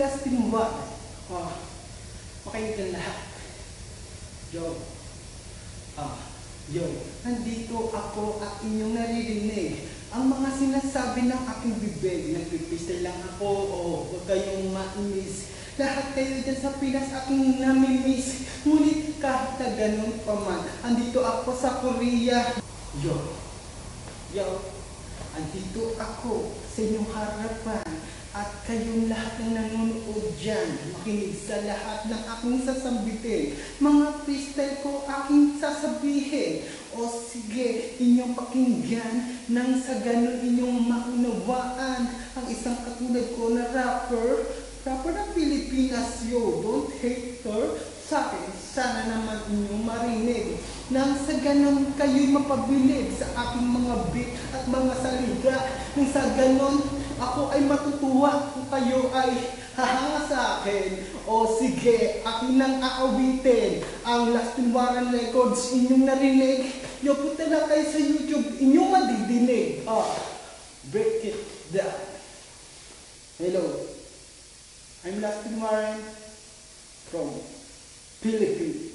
Lasting One. Makinig ang lahat. Yo. Yo. Nandito ako at inyong naririnig ang mga sinasabi ng aking bibig. Nagpipistay lang ako. Huwag kayong mainis. Lahat kayo dyan sa Pinas aking namimiss. Ngunit kahit na ganun pa man, andito ako sa Korea. Yo. Andito ako sa inyong harapan. At kayong lahat ng nanonood dyan, makinig sa lahat ng aking sasambitin. Mga freestyle ko aking sasabihin. O sige, inyong pakinggan nang sa ganun inyong maunawaan ang isang katulad ko na rapper ng Pilipinas. Yo, don't hate her sa akin. Sana naman inyong marinig nang sa ganun kayo'y mapabilib sa aking mga beat at mga salita. Nang sa ganun, ako ay matutuwa kung kayo ay hahanga sa akin. O sige, akin nang aawitin ang Lasting One Records inyong narinig. Yo, punta na kayo sa YouTube, inyong madidinig. Break it down. Hello, I'm Lasting One from Philippines.